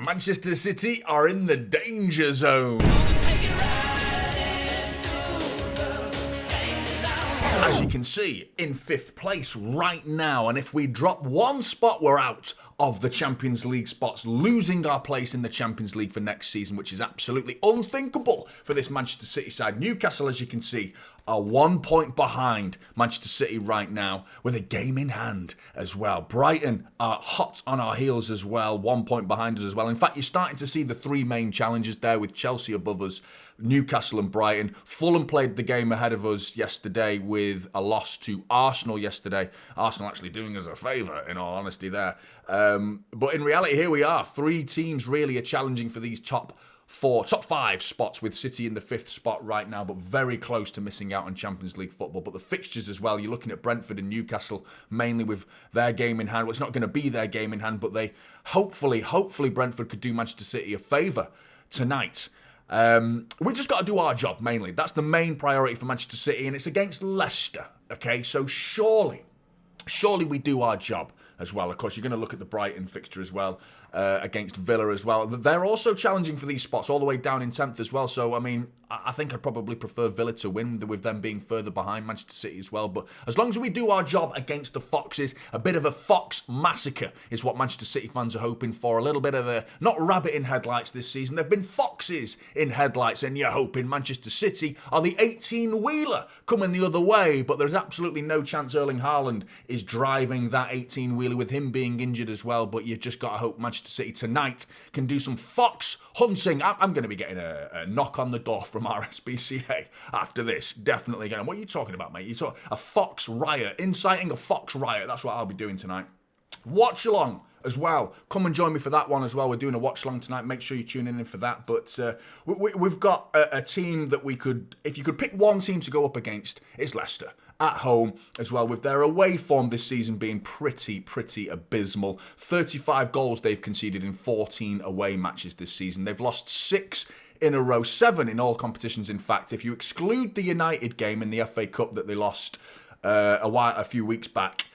Manchester City are in the danger zone. As you can see, in 5th place right now, and if we drop one spot, we're out of the Champions League spots, losing our place in the Champions League for next season, which is absolutely unthinkable for this Manchester City side. Newcastle, as you can see, are 1 point behind Manchester City right now, with a game in hand as well. Brighton are hot on our heels as well, 1 point behind us as well. In fact, you're starting to see the three main challenges there, with Chelsea above us, Newcastle and Brighton. Fulham played the game ahead of us yesterday with a loss to Arsenal yesterday. Arsenal actually doing us a favour, in all honesty, there. But in reality, here we are. 3 teams really are challenging for these top 5 spots, with City in the 5th spot right now, but very close to missing out on Champions League football. But the fixtures as well, you're looking at Brentford and Newcastle, mainly with their game in hand. Well, it's not going to be their game in hand, but they hopefully Brentford could do Manchester City a favour tonight. We just got to do our job, mainly. That's the main priority for Manchester City, and it's against Leicester, okay? So surely we do our job as well. Of course, you're going to look at the Brighton fixture as well, against Villa as well. They're also challenging for these spots all the way down in 10th as well. So, I mean, I think I'd probably prefer Villa to win, with them being further behind Manchester City as well. But as long as we do our job against the Foxes, a bit of a Fox massacre is what Manchester City fans are hoping for. A little bit of a, not rabbit in headlights this season, they've been foxes in headlights, and you're hoping Manchester City are the 18-wheeler coming the other way. But there's absolutely no chance Erling Haaland is driving that 18-wheeler, with him being injured as well. But you've just got to hope Manchester City tonight can do some fox hunting. I'm going to be getting a knock on the door from our SPCA after this. Definitely going. What are you talking about, mate? You talk a fox riot, inciting a fox riot. That's what I'll be doing tonight. Watch along as well. Come and join me for that one as well. We're doing a watch along tonight. Make sure you tune in for that. But we've got a team that we could, if you could pick one team to go up against, it's Leicester at home as well, with their away form this season being pretty abysmal. 35 goals they've conceded in 14 away matches this season. They've lost 6 in a row, 7 in all competitions, in fact. If you exclude the United game in the FA Cup that they lost a few weeks back,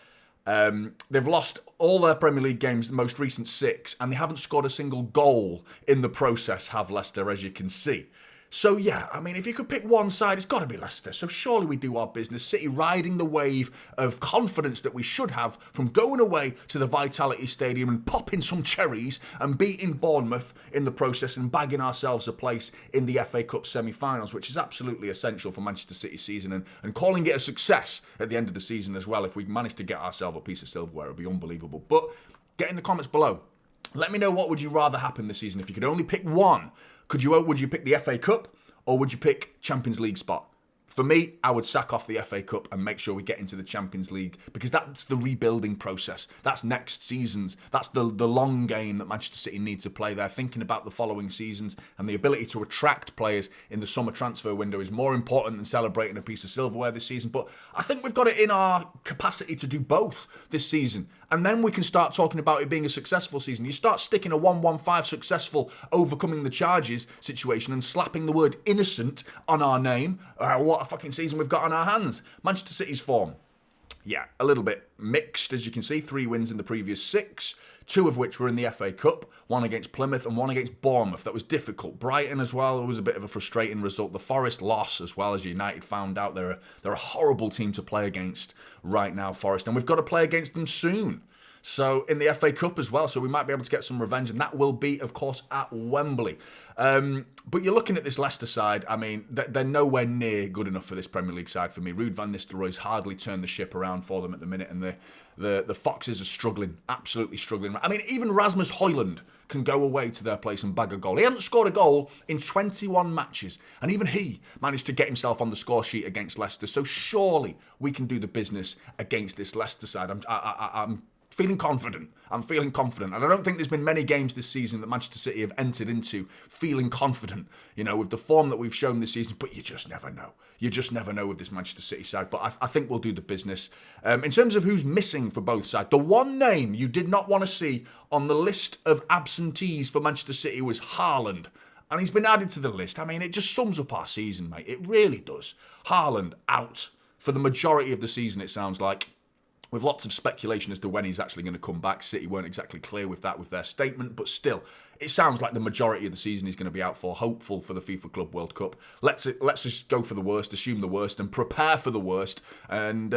they've lost all their Premier League games, the most recent 6, and they haven't scored a single goal in the process, have Leicester, as you can see. So yeah, I mean, if you could pick one side, it's got to be Leicester. So surely we do our business. City riding the wave of confidence that we should have from going away to the Vitality Stadium and popping some cherries and beating Bournemouth in the process and bagging ourselves a place in the FA Cup semi-finals, which is absolutely essential for Manchester City's season, and calling it a success at the end of the season as well. If we manage to get ourselves a piece of silverware, it would be unbelievable. But get in the comments below. Let me know, what would you rather happen this season? If you could only pick one, would you pick the FA Cup, or would you pick Champions League spot? For me, I would sack off the FA Cup and make sure we get into the Champions League, because that's the rebuilding process. That's next season's. That's the long game that Manchester City need to play. They're thinking about the following seasons, and the ability to attract players in the summer transfer window is more important than celebrating a piece of silverware this season. But I think we've got it in our capacity to do both this season. And then we can start talking about it being a successful season. You start sticking a 1-1-5 successful overcoming the charges situation and slapping the word innocent on our name. What a fucking season we've got on our hands. Manchester City's form, yeah, a little bit mixed, as you can see. 3 wins in the previous 6, 2 of which were in the FA Cup, 1 against Plymouth and 1 against Bournemouth. That was difficult. Brighton as well, it was a bit of a frustrating result. The Forest loss as well, as United found out. They're a horrible team to play against right now, Forest, and we've got to play against them soon. So in the FA Cup as well, so we might be able to get some revenge, and that will be, of course, at Wembley. But you're looking at this Leicester side. I mean, they're nowhere near good enough for this Premier League side for me. Ruud van Nistelrooy's hardly turned the ship around for them at the minute, and the Foxes are struggling, absolutely struggling. I mean, even Rasmus Højlund can go away to their place and bag a goal. He hasn't scored a goal in 21 matches, and even he managed to get himself on the score sheet against Leicester. So surely we can do the business against this Leicester side. I'm feeling confident. I'm feeling confident. And I don't think there's been many games this season that Manchester City have entered into feeling confident, you know, with the form that we've shown this season. But you just never know. You just never know with this Manchester City side. But I think we'll do the business. In terms of who's missing for both sides, the one name you did not want to see on the list of absentees for Manchester City was Haaland. And he's been added to the list. I mean, it just sums up our season, mate. It really does. Haaland out for the majority of the season, it sounds like. with lots of speculation as to when he's actually going to come back. City weren't exactly clear with that with their statement, but still, it sounds like the majority of the season he's going to be out for, hopeful for the FIFA Club World Cup. Let's just go for the worst, assume the worst, and prepare for the worst. And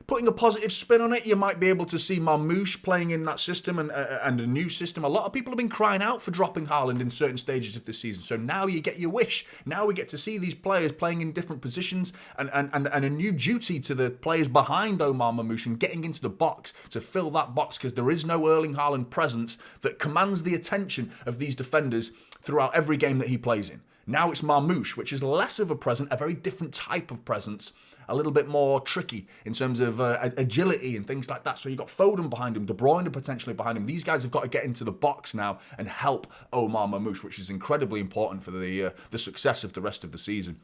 putting a positive spin on it, you might be able to see Marmoush playing in that system and a new system. A lot of people have been crying out for dropping Haaland in certain stages of the season, so now you get your wish. Now we get to see these players playing in different positions and a new duty to the players behind Omar Marmoush and getting into the box to fill that box, because there is no Erling Haaland presence that commands the attention of these defenders throughout every game that he plays in. Now it's Marmoush, which is less of a presence, a very different type of presence, a little bit more tricky in terms of agility and things like that. So you've got Foden behind him, De Bruyne potentially behind him. These guys have got to get into the box now and help Omar Marmoush, which is incredibly important for the success of the rest of the season.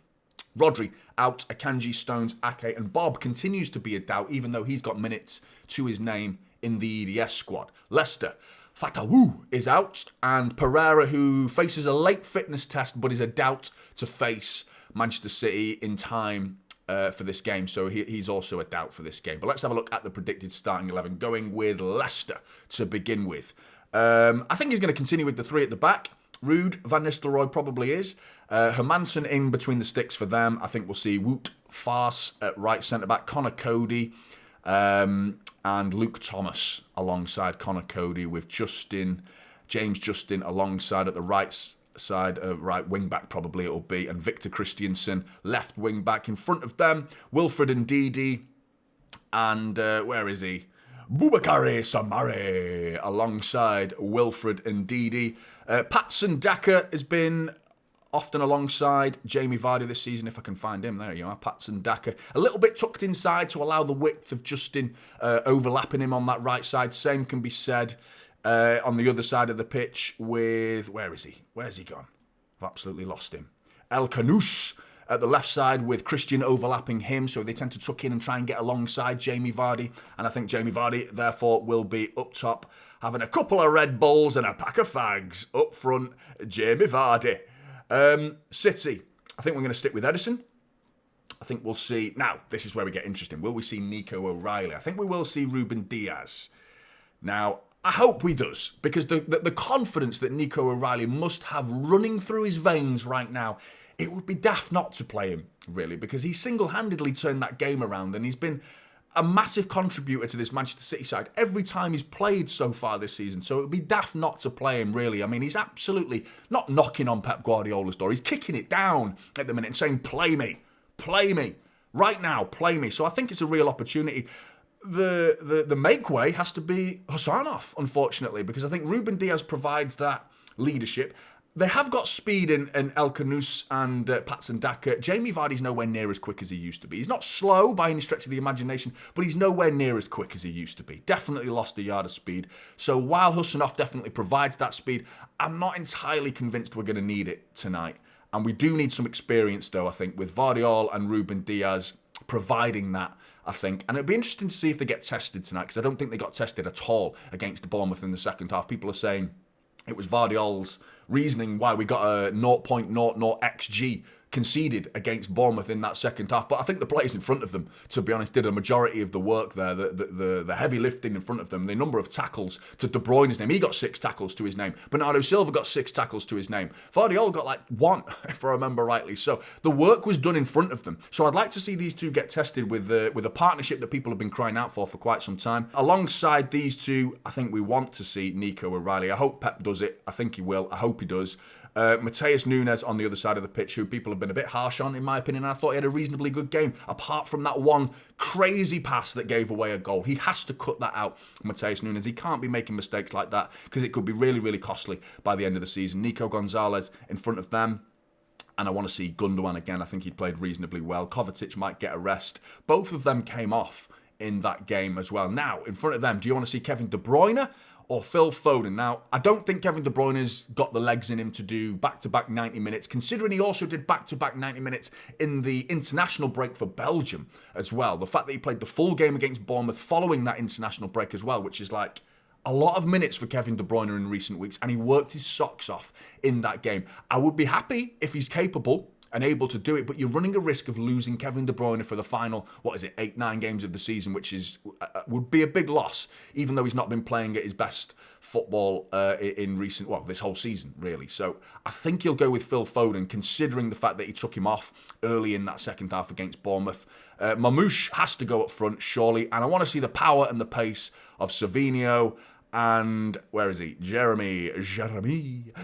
Rodri out, Akanji, Stones, Ake and Bob continues to be a doubt, even though he's got minutes to his name in the EDS squad. Leicester, Fatawu is out, and Pereira, who faces a late fitness test but is a doubt to face Manchester City in time for this game, so he's also a doubt for this game. But let's have a look at the predicted starting 11, going with Leicester to begin with. I think he's going to continue with the three at the back. Ruud, Van Nistelrooy probably is. Hermansen in between the sticks for them. I think we'll see Wout Faes at right centre-back, Connor Cody, and Luke Thomas alongside Connor Cody, with James Justin alongside at the right side, right wing-back probably it'll be, and Victor Christiansen, left wing-back. In front of them, Wilfred Ndidi, and where is he? Boubakary Samare alongside Wilfred Ndidi. Patson Daka has been often alongside Jamie Vardy this season, if I can find him. There you are, Patson Daka. A little bit tucked inside to allow the width of Justin overlapping him on that right side. Same can be said on the other side of the pitch with... Where is he? Where's he gone? I've absolutely lost him. El Kanous at the left side with Christian overlapping him, so they tend to tuck in and try and get alongside Jamie Vardy, and I think Jamie Vardy therefore will be up top, having a couple of Red Bulls and a pack of fags up front. Jamie Vardy. City, I think we're going to stick with Edison. I think we'll see... Now, this is where we get interesting. Will we see Nico O'Reilly? I think we will see Ruben Diaz. Now, I hope he does, because the confidence that Nico O'Reilly must have running through his veins right now, it would be daft not to play him, really, because he single-handedly turned that game around, and he's been a massive contributor to this Manchester City side every time he's played so far this season. So it would be daft not to play him, really. I mean, he's absolutely not knocking on Pep Guardiola's door. He's kicking it down at the minute and saying, play me, right now, play me. So I think it's a real opportunity. The make way has to be Hassanov, unfortunately, because I think Ruben Diaz provides that leadership. They have got speed in El Kanous and Patson Daka. Jamie Vardy's nowhere near as quick as he used to be. He's not slow by any stretch of the imagination, but he's nowhere near as quick as he used to be. Definitely lost a yard of speed. So while Hassanov definitely provides that speed, I'm not entirely convinced we're going to need it tonight. And we do need some experience, though, I think, with Vardiol and Ruben Diaz providing that, I think. And it'd be interesting to see if they get tested tonight, because I don't think they got tested at all against Bournemouth in the second half. People are saying it was Vardiol's reasoning why we got a 0.00 XG conceded against Bournemouth in that second half. But I think the players in front of them, to be honest, did a majority of the work there, the heavy lifting in front of them, the number of tackles to De Bruyne's name. He got 6 tackles to his name. Bernardo Silva got 6 tackles to his name. Vardiol got like 1, if I remember rightly. So the work was done in front of them. So I'd like to see these two get tested with a partnership that people have been crying out for quite some time. Alongside these two, I think we want to see Nico O'Reilly. I hope Pep does it. I think he will. I hope he does. Mateus Nunes on the other side of the pitch, who people have been a bit harsh on, in my opinion. I thought he had a reasonably good game, apart from that one crazy pass that gave away a goal. He has to cut that out, Mateus Nunes. He can't be making mistakes like that, because it could be really, really costly by the end of the season. Nico Gonzalez in front of them. And I want to see Gundogan again. I think he played reasonably well. Kovacic might get a rest. Both of them came off in that game as well. Now, in front of them, do you want to see Kevin De Bruyne or Phil Foden? Now, I don't think Kevin De Bruyne's got the legs in him to do back-to-back 90 minutes, considering he also did back-to-back 90 minutes in the international break for Belgium as well. The fact that he played the full game against Bournemouth following that international break as well, which is like a lot of minutes for Kevin De Bruyne in recent weeks, and he worked his socks off in that game. I would be happy if he's capable and able to do it, but you're running a risk of losing Kevin De Bruyne for the final, 8-9 games of the season, which would be a big loss, even though he's not been playing at his best football in this whole season, really. So I think he'll go with Phil Foden, considering the fact that he took him off early in that second half against Bournemouth. Mamouche has to go up front, surely, and I want to see the power and the pace of Savinho and, where is he? Jeremy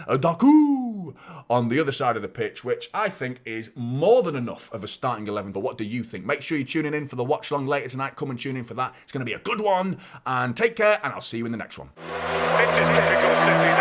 Doku on the other side of the pitch, which I think is more than enough of a starting 11. But what do you think? Make sure you're tuning in for the watch long later tonight. Come and tune in for that. It's going to be a good one. And take care, and I'll see you in the next one. This is typical City.